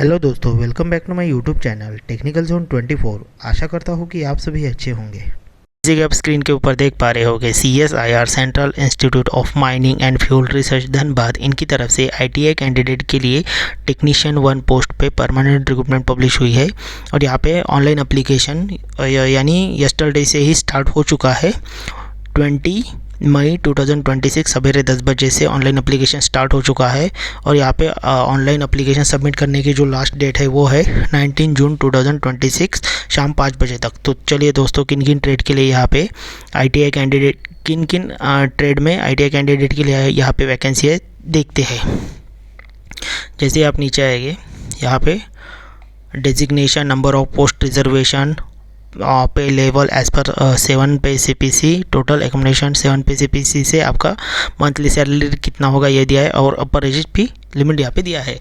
Hello दोस्तों, welcome back to my YouTube channel technical zone 24। आशा करता हूँ कि आप सभी अच्छे होंगे। जैसे कि आप स्क्रीन के ऊपर देख पा रहे होंगे, CSIR central institute of mining and fuel research Dhanbad, इनकी तरफ से ITI कैंडिडेट के लिए टेक्नीशियन 1 पोस्ट पे परमानेंट रिक्रूटमेंट पब्लिश हुई है। और यहाँ पे ऑनलाइन अप्लीकेशन यानी यस्टरडे से ही स्टार्ट हो चुका है। 20 मई 2026 सवेरे 10 बजे से ऑनलाइन एप्लीकेशन स्टार्ट हो चुका है। और यहाँ पे ऑनलाइन एप्लीकेशन सबमिट करने की जो लास्ट डेट है वो है 19 जून 2026 शाम 5 बजे तक। तो चलिए दोस्तों, किन किन ट्रेड के लिए यहाँ पे ITI कैंडिडेट किन ट्रेड में ITI कैंडिडेट के लिए यहाँ पे वैकेंसी है देखते हैं। जैसे आप नीचे आएंगे, यहाँ पे designation, number of post, reservation, पे लेवल एज पर 7 पे CPC, टोटल एकोमोडेशन 7 पे CPC से आपका मंथली सैलरी कितना होगा ये दिया है। और अपर एज भी लिमिट यहाँ पे दिया है।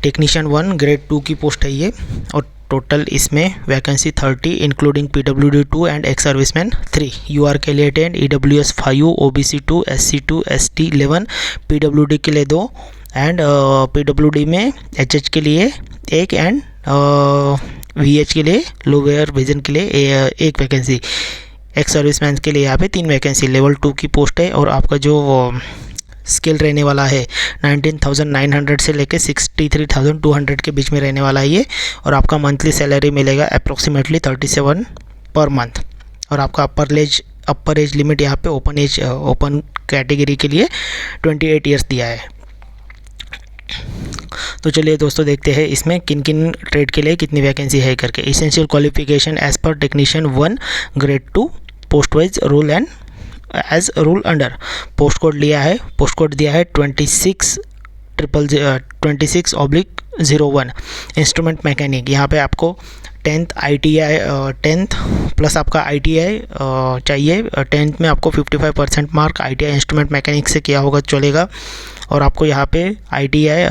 टेक्नीशियन 1 ग्रेड 2 की पोस्ट है ये। और टोटल इसमें vacancy 30 including PWD 2 and ex serviceman 3, UR के लिए 10, EWS 5, OBC 2, SC 2, ST 11, PWD के लिए 2 एंड PWD में HH के लिए 1 एंड VH के लिए लोअर विजन के लिए 1 वैकेंसी। एक्स सर्विसमैन के लिए यहाँ पे 3 वैकेंसी। लेवल 2 की पोस्ट है और आपका जो स्किल रहने वाला है 19,900 से लेके 63,200 के बीच में रहने वाला है ये। और आपका मंथली सैलरी मिलेगा अप्रोक्सीमेटली 37 पर मंथ। और आपका अपर एज लिमिट यहाँ पे ओपन कैटेगरी के लिए 28 ईयर्स दिया है। तो चलिए दोस्तों, देखते हैं इसमें किन किन ट्रेड के लिए कितनी वैकेंसी है करके। Essential qualification as per technician 1 grade 2 post wise rule and age rule under. Post code लिया है, पोस्ट कोड दिया है 26/01। इंस्ट्रूमेंट मैकेनिक, यहाँ पे आपको 10th ITI 10th प्लस आपका ITI चाहिए। 10th में आपको 55% मार्क ITI इंस्ट्रूमेंट मैकेनिक से किया होगा चलेगा। और आपको यहाँ पे ITI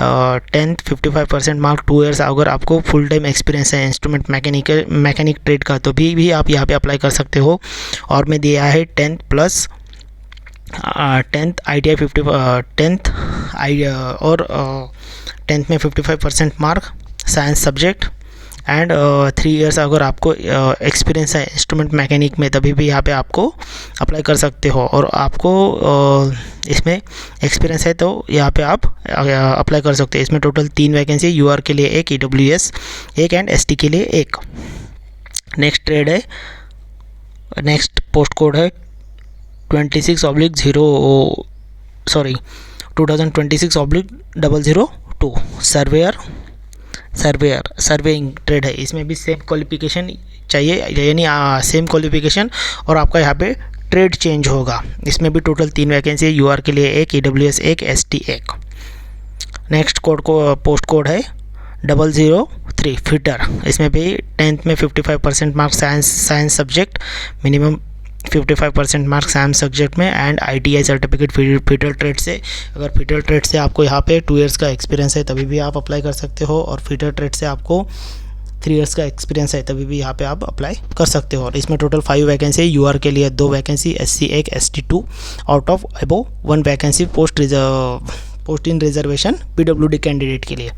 10th 55% मार्क 2 इयर्स अगर आपको फुल टाइम एक्सपीरियंस है इंस्ट्रूमेंट मैकेनिक ट्रेड का तो भी आप यहाँ पे अप्लाई कर सकते हो। और मैं दिया है 10th plus 10th ITI 10th और 10th में 55% mark science subject and 3 years अगर आपको एक्सपीरियंस है इंस्ट्रूमेंट मैकेनिक में तभी भी यहाँ पे आपको अप्लाई कर सकते हो। और आपको इसमें एक्सपीरियंस है तो यहाँ पे आप अप्लाई कर सकते हो। इसमें टोटल 3 वैकेंसी, UR के लिए 1, EWS 1 एंड ST के लिए 1। नेक्स्ट ट्रेड है, नेक्स्ट पोस्ट कोड है 2026/002 सर्वेइंग ट्रेड है। इसमें भी सेम क्वालिफिकेशन चाहिए, यानी सेम क्वालिफिकेशन और आपका यहाँ पे ट्रेड चेंज होगा। इसमें भी टोटल 3 वैकेंसी है, UR के लिए 1, EWS 1, ST 1। Next post code है 003 फिटर। इसमें भी 10th में 55% marks science subject, minimum 55% marks science subject में and ITI certificate fitter trade से। अगर फिटर ट्रेड से आपको यहाँ पे 2 इयर्स का एक्सपीरियंस है तभी भी आप अप्लाई कर सकते हो। और फिटर ट्रेड से आपको 3 इयर्स का एक्सपीरियंस है तभी भी यहाँ पे आप अप्लाई कर सकते हो। और इसमें टोटल 5 वैकेंसी है, UR के लिए 2 vacancy, SC 1, ST 2 out of above 1 vacancy post in reservation PWD candidate के लिए।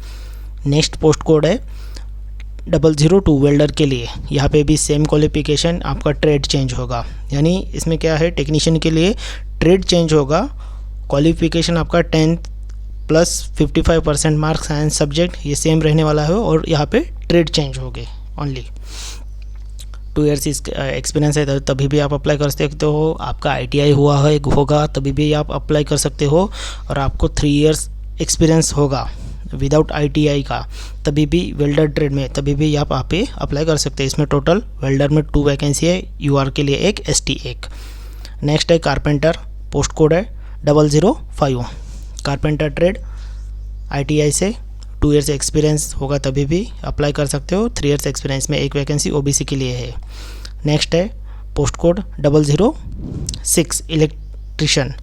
नेक्स्ट पोस्ट कोड है 002 वेल्डर के लिए। यहाँ पे भी सेम क्वालिफिकेशन, आपका ट्रेड चेंज होगा। यानी इसमें क्या है, टेक्नीशियन के लिए ट्रेड चेंज होगा। क्वालिफिकेशन आपका 10th plus 55% marks science subject ये सेम रहने वाला है। और यहाँ पे ट्रेड चेंज हो गए ओनली। 2 इयर्स एक्सपीरियंस है तभी भी आप अप्लाई कर सकते हो। आपका ITI होगा तभी भी आप अप्लाई कर सकते हो। और आपको 3 इयर्स एक्सपीरियंस होगा विदाउट ITI का तभी भी वेल्डर ट्रेड में तभी भी आप यहाँ पे अप्लाई कर सकते हैं। इसमें टोटल वेल्डर में 2 वैकेंसी है, UR के लिए 1, ST 1। नेक्स्ट है कारपेंटर, पोस्ट कोड है 005। कारपेंटर ट्रेड ITI से 2 इयर्स एक्सपीरियंस होगा तभी भी अप्लाई कर सकते हो। 3 इयर्स एक्सपीरियंस में 1 वैकेंसी OBC के लिए है। नेक्स्ट है पोस्ट कोड 006 इलेक्ट्रिशियन।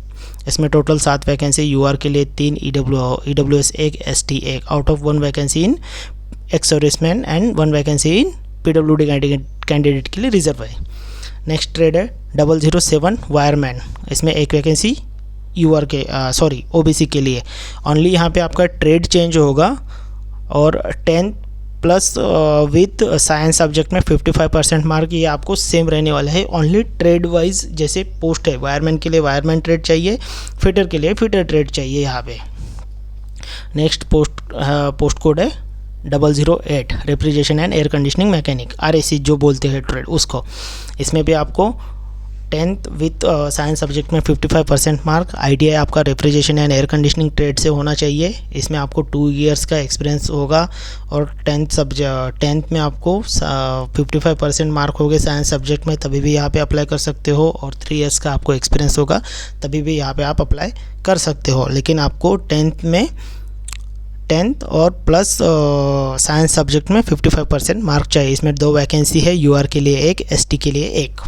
इसमें टोटल 7 वैकेंसी, UR के लिए 3, EWS 1, ST 1 out of 1 vacancy in ex serviceman and 1 vacancy in PWD candidate के लिए रिजर्व है। नेक्स्ट ट्रेड है 007 वायरमैन। इसमें 1 वैकेंसी OBC के लिए। ओनली यहाँ पे आपका ट्रेड चेंज होगा और 10 प्लस विथ साइंस सब्जेक्ट में 55% मार्क, ये आपको सेम रहने वाला है। ओनली ट्रेड वाइज जैसे पोस्ट है, वायरमैन के लिए वायरमैन ट्रेड चाहिए, फिटर के लिए फिटर ट्रेड चाहिए यहाँ पे। नेक्स्ट पोस्ट कोड है 008 refrigeration and air conditioning mechanic, RAC जो बोलते हैं ट्रेड उसको। इसमें भी आपको 10th विथ साइंस सब्जेक्ट में 55% मार्क। ITI आपका refrigeration and air conditioning trade से होना चाहिए। इसमें आपको 2 ईयर्स का एक्सपीरियंस होगा और 10th में आपको 55% मार्क हो गए साइंस सब्जेक्ट में, तभी भी यहाँ पे अप्लाई कर सकते हो। और 3 ईयर्स का आपको एक्सपीरियंस होगा तभी भी यहाँ पे आप अप्लाई कर सकते हो। लेकिन आपको 10th और प्लस साइंस सब्जेक्ट में 55% मार्क चाहिए। इसमें 2 वैकेंसी है, UR के लिए 1, ST के लिए 1।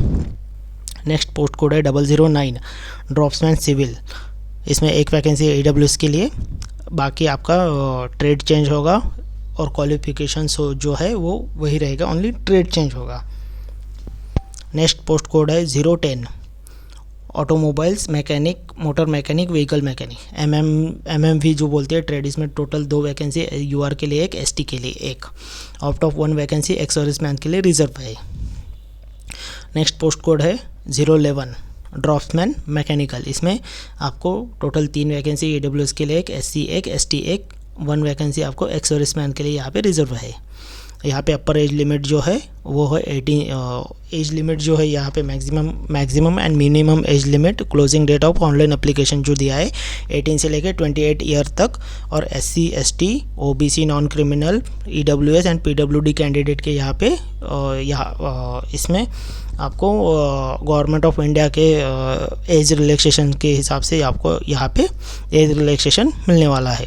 नेक्स्ट पोस्ट कोड है 009 ड्रॉप्समैन सिविल। इसमें 1 वैकेंसी है AWS के लिए, बाकी आपका ट्रेड चेंज होगा और क्वालिफिकेशन जो है वो वही रहेगा, ओनली ट्रेड चेंज होगा। नेक्स्ट पोस्ट कोड है 010 automobiles mechanic, motor mechanic, vehicle mechanic, MMV जो बोलते हैं ट्रेड। इसमें टोटल 2 वैकेंसी, UR के लिए 1, ST के लिए 1। Out of 1 vacancy ex serviceman के लिए रिजर्व है। नेक्स्ट पोस्ट कोड है 011 ड्रॉप्समैन मैकेनिकल। इसमें आपको टोटल 3 वैकेंसी, AWS के लिए 1, SC 1, ST 1 वैकेंसी आपको एक्स सर्विसमैन के लिए यहाँ पे रिजर्व है। यहाँ पे अपर एज लिमिट जो है वो है 18। एज लिमिट जो है यहाँ पे maximum and minimum age limit, closing date of online application जो दिया है 18 से लेकर 28 ईयर तक। और SC ST OBC non criminal EWS and PWD candidate के यहाँ पे इसमें आपको गवर्नमेंट ऑफ इंडिया के एज रिलैक्सेशन के हिसाब से आपको यहाँ पे एज रिलैक्सेशन मिलने वाला है।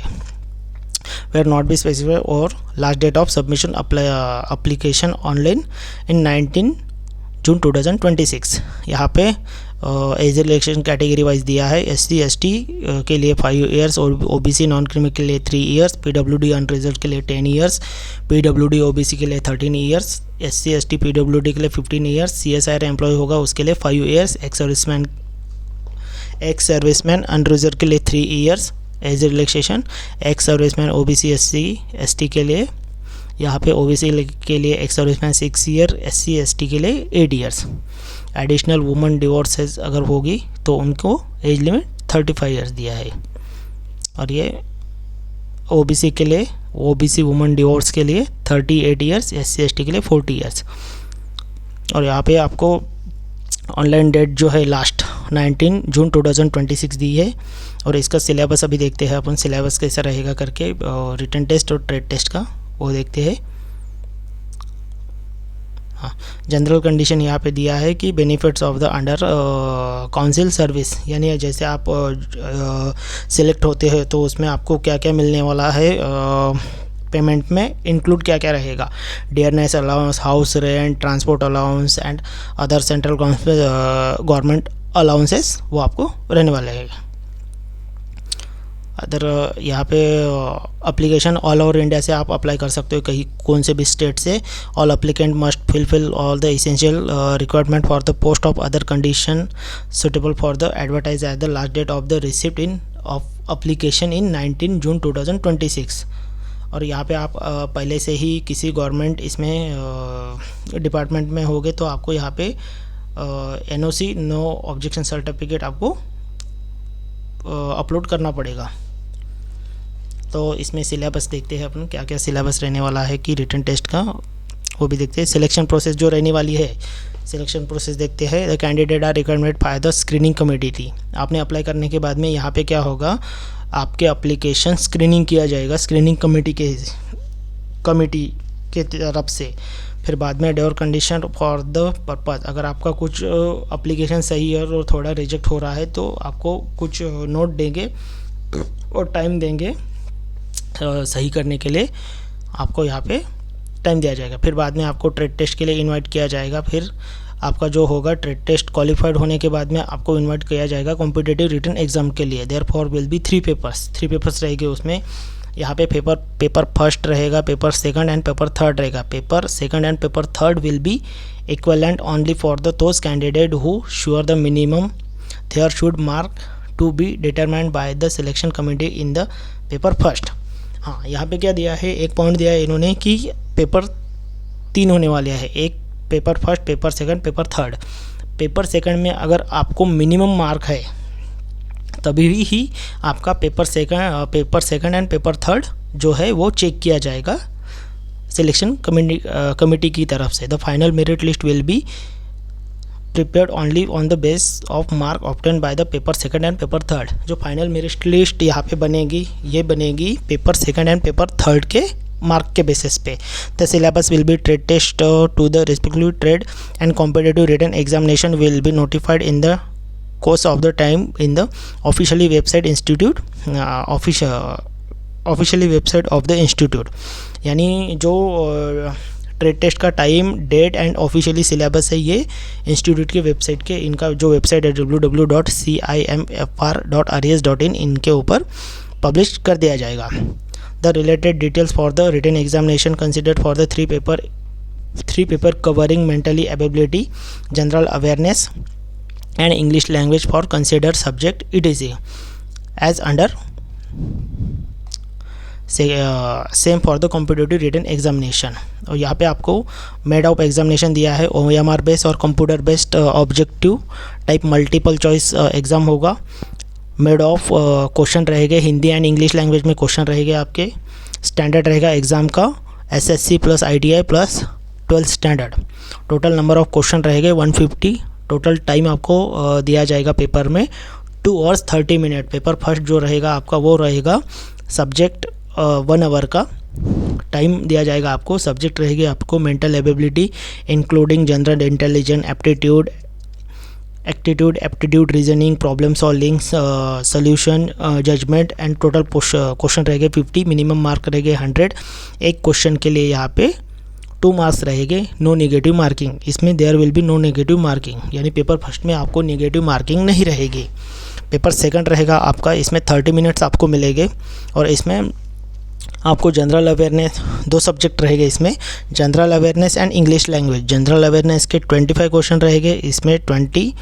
where not be specified, और last date of submission application online in 19 June 2026। यहाँ पे एज रिलैक्सेशन कैटेगरी वाइज दिया है। SC ST के लिए 5 ईयर्स और OBC नॉन क्रिमिनल के लिए 3 ईयर्स, PWD अनरिजर्व्ड के लिए 10 ईयर्स, PWD OBC के लिए 13 ईयर्स, SC ST PWD के लिए 15 ईयर्स, CSIR एम्प्लॉय होगा उसके लिए 5 ईयर्स, एक्स सर्विसमैन अनरिजर्व्ड के लिए 3 years age relaxation, ex serviceman OBC SC ST के लिए यहाँ पे OBC के लिए ex serviceman 6 year, SC ST के लिए 8 ईयर्स। एडिशनल वुमेन डिवोर्सेस अगर होगी तो उनको एज लिमिट 35 ईयर्स दिया है। और ये OBC के लिए, OBC वुमेन डिवोर्स के लिए 38 ईयर्स, SC ST के लिए 40 ईयर्स। और यहाँ पे आपको ऑनलाइन डेट जो है लास्ट 19 जून 2026 दी है। और इसका सिलेबस अभी देखते हैं अपन, सिलेबस कैसा रहेगा करके। रिटन टेस्ट और ट्रेड टेस्ट का वो देखते हैं। हाँ, जनरल कंडीशन यहाँ पे दिया है कि benefits of the under council service, यानी जैसे आप सिलेक्ट होते हैं तो उसमें आपको क्या क्या मिलने वाला है, पेमेंट में इंक्लूड क्या क्या रहेगा। Dearness allowance, house rent, transport allowance and other central government allowances वो आपको रहने वाले हैं। अदर यहाँ पे अप्लीकेशन ऑल ओवर इंडिया से आप अप्लाई कर सकते हो, कहीं कौन से भी स्टेट से। All applicant must fulfil all the essential requirement for the post of other condition suitable for the advertise at the last date of the receipt in of application in 19 June 2026। और यहाँ पे आप पहले से ही किसी government इसमें department में होगे तो आपको यहाँ पे NOC नो ऑब्जेक्शन सर्टिफिकेट आपको अपलोड करना पड़ेगा। तो इसमें सिलेबस देखते हैं अपन, क्या क्या सिलेबस रहने वाला है कि रिटन टेस्ट का वो भी देखते हैं। सिलेक्शन प्रोसेस जो रहने वाली है, सिलेक्शन प्रोसेस देखते हैं। The candidate are requirement by the screening committee थी। आपने अप्लाई करने के बाद में यहाँ पे क्या होगा, आपके एप्लीकेशन स्क्रीनिंग किया जाएगा स्क्रीनिंग कमेटी के तरफ से। फिर बाद में डेवर कंडीशन फॉर द पर्पज़, अगर आपका कुछ एप्लीकेशन सही है और थोड़ा रिजेक्ट हो रहा है तो आपको कुछ नोट देंगे और टाइम देंगे सही करने के लिए, आपको यहाँ पे टाइम दिया जाएगा। फिर बाद में आपको ट्रेड टेस्ट के लिए इनवाइट किया जाएगा। फिर आपका जो होगा ट्रेड टेस्ट क्वालिफाइड होने के बाद में आपको इनवाइट किया जाएगा कॉम्पिटिटिव रिटन एग्जाम के लिए। There for will be 3 papers रहेंगे उसमें। यहाँ पे पेपर फर्स्ट रहेगा, paper second and paper third रहेगा। Paper second and paper third will be equivalent only for the those candidate who sure the minimum there should mark to be determined by the selection committee in the paper first. हाँ, यहाँ पे क्या दिया है, एक point दिया है इन्होंने कि पेपर 3 होने वाले हैं, एक paper first, paper second, paper third. Paper second में अगर आपको मिनिमम मार्क है तभी ही आपका paper second and paper third जो है वो चेक किया जाएगा सिलेक्शन कमेटी की तरफ से। The final merit list will be prepared only on the base of mark obtain by the paper second and paper third. जो फाइनल मेरिट लिस्ट यहाँ पे बनेगी, ये बनेगी paper second and paper third के मार्क के बेसिस पे। The syllabus will be trade test to the respective trade and competitive written examination will be notified in the course of the time in the officially website institute officially website of the institute. यानी जो trade test का time, date and officially syllabus है ये institute के website के, इनका जो website है www.cimfr.res.in इनके ऊपर पब्लिश कर दिया जाएगा। The related details for the written examination considered for the three paper covering mentally ability, general awareness and English language for considered subject etc. as under same for the competitive written examination। और यहाँ पे आपको made of examination दिया है, OMR based और computer based objective type multiple choice exam होगा। Made of question रहेंगे Hindi and English language में, क्वेश्चन रहेंगे आपके। स्टैंडर्ड रहेगा एग्ज़ाम का SSC plus ITI plus 12th standard. Total number of question रहेंगे 150। टोटल टाइम आपको दिया जाएगा पेपर में 2 hours 30 minutes। पेपर फर्स्ट जो रहेगा आपका वो रहेगा सब्जेक्ट 1 hour का टाइम दिया जाएगा आपको। सब्जेक्ट रहेगी आपको mental ability including general intelligence, aptitude, reasoning, problem solving, solution, judgement and total question रहेंगे 50। मिनिमम मार्क रहेंगे 100। एक क्वेश्चन के लिए यहाँ पे 2 मार्क्स रहेंगे, नो नेगेटिव मार्किंग। इसमें there will be no negative marking, यानी पेपर फर्स्ट में आपको नेगेटिव मार्किंग नहीं रहेगी। पेपर सेकंड रहेगा आपका, इसमें 30 मिनट्स आपको मिलेंगे और इसमें आपको जनरल अवेयरनेस 2 सब्जेक्ट रहेंगे इसमें, general awareness and English language. General awareness के 25 क्वेश्चन रहेंगे, इसमें 20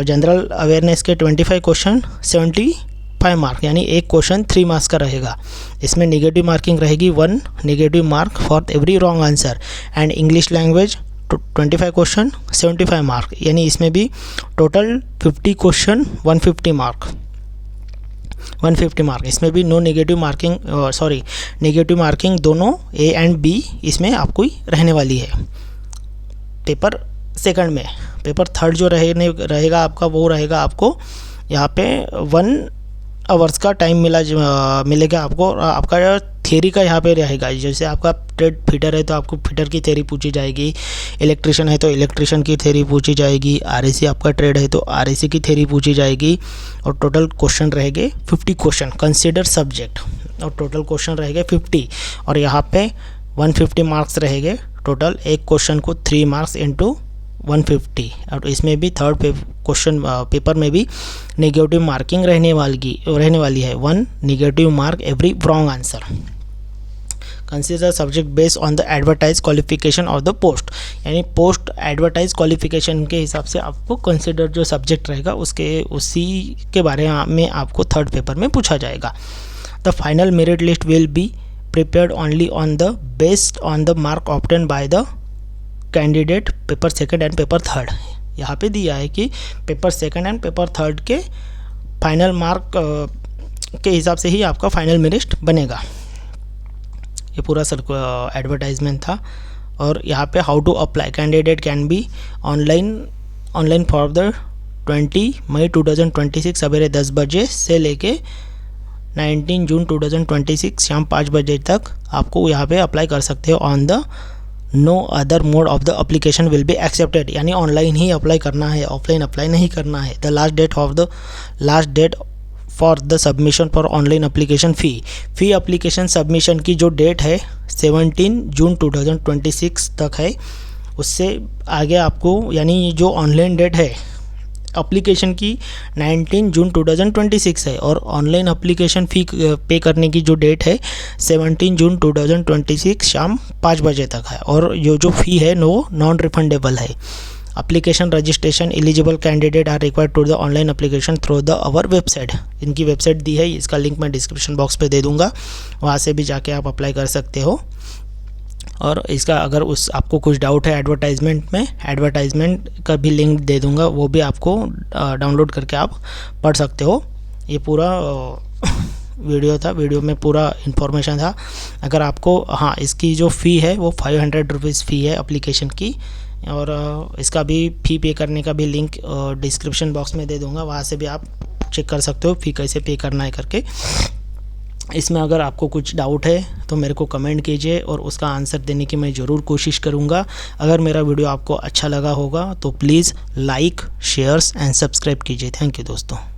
जनरल अवेयरनेस के 25 क्वेश्चन 75 मार्क, यानी एक क्वेश्चन 3 मार्क्स का रहेगा। इसमें नेगेटिव मार्किंग रहेगी 1 negative mark for every wrong answer. And English language 25 question 75 mark, यानी इसमें भी टोटल 50 क्वेश्चन 150 मार्क। इसमें भी no negative marking, negative marking दोनों A एंड B इसमें आपको ही रहने वाली है पेपर सेकंड में। पेपर थर्ड जो रहेगा आपका वो रहेगा आपको यहाँ पे 1 आवर्स का टाइम मिलेगा आपको। आपका थ्योरी का यहाँ पे रहेगा, जैसे आपका ट्रेड फिटर है तो आपको फिटर की थ्योरी पूछी जाएगी, इलेक्ट्रिशियन है तो इलेक्ट्रिशियन की थ्योरी पूछी जाएगी, RAC आपका ट्रेड है तो RAC की थ्योरी पूछी जाएगी। और टोटल क्वेश्चन रहेंगे 50 क्वेश्चन कंसिडर सब्जेक्ट, और टोटल क्वेश्चन रहेंगे 50 और यहाँ पे 150 मार्क्स रहेंगे टोटल। एक क्वेश्चन को 3 मार्क्स इंटू 150। और इसमें भी थर्ड क्वेश्चन पेपर में भी नेगेटिव मार्किंग रहने वाली है 1 negative mark every wrong answer. Consider subject based on the advertise qualification of the post, यानी पोस्ट एडवर्टाइज क्वालिफिकेशन के हिसाब से आपको कंसिडर जो सब्जेक्ट रहेगा उसी के बारे में आपको थर्ड पेपर में पूछा जाएगा। The final merit list will be prepared only on the based on the mark obtain by the candidate paper second and paper third. यहाँ पे दिया है कि paper second and paper third के फाइनल मार्क के हिसाब से ही आपका फाइनल मेरिट बनेगा। ये पूरा एडवर्टाइजमेंट था। और यहाँ पे how to apply, candidate can be online for the 20 May 2026 सवेरे 10 बजे से लेके 19 जून 2026 शाम 5 बजे तक आपको यहाँ पे अप्लाई कर सकते हो। On the no other mode of the application will be accepted, यानी ऑनलाइन ही अप्लाई करना है, ऑफलाइन अप्लाई नहीं करना है। The last date for the submission for online application fee application submission की जो डेट है 17 जून 2026 तक है। उससे आगे आपको, यानी जो ऑनलाइन डेट है अप्लीकेशन की 19 जून 2026 है, और ऑनलाइन अप्लीकेशन फ़ी पे करने की जो डेट है 17 जून 2026 शाम 5 बजे तक है। और जो फ़ी है वो नॉन रिफंडेबल है। Application registration eligible candidate are required to the online application through the our website. इनकी वेबसाइट दी है, इसका लिंक मैं डिस्क्रिप्शन बॉक्स पे दे दूंगा, वहाँ से भी जाके आप अप्लाई कर सकते हो। और इसका अगर आपको कुछ डाउट है एडवर्टाइजमेंट में, एडवर्टाइजमेंट का भी लिंक दे दूंगा, वो भी आपको डाउनलोड करके आप पढ़ सकते हो। ये पूरा वीडियो था, वीडियो में पूरा इन्फॉर्मेशन था। अगर आपको, हाँ, इसकी जो फ़ी है वो 500 रुपीज़ फ़ी है एप्लीकेशन की, और इसका भी फ़ी पे करने का भी लिंक डिस्क्रिप्शन बॉक्स में दे दूंगा, वहाँ से भी आप चेक कर सकते हो फ़ी कैसे पे करना है करके। इसमें अगर आपको कुछ डाउट है तो मेरे को कमेंट कीजिए और उसका आंसर देने की मैं ज़रूर कोशिश करूँगा। अगर मेरा वीडियो आपको अच्छा लगा होगा तो please like, shares and subscribe कीजिए। थैंक यू दोस्तों।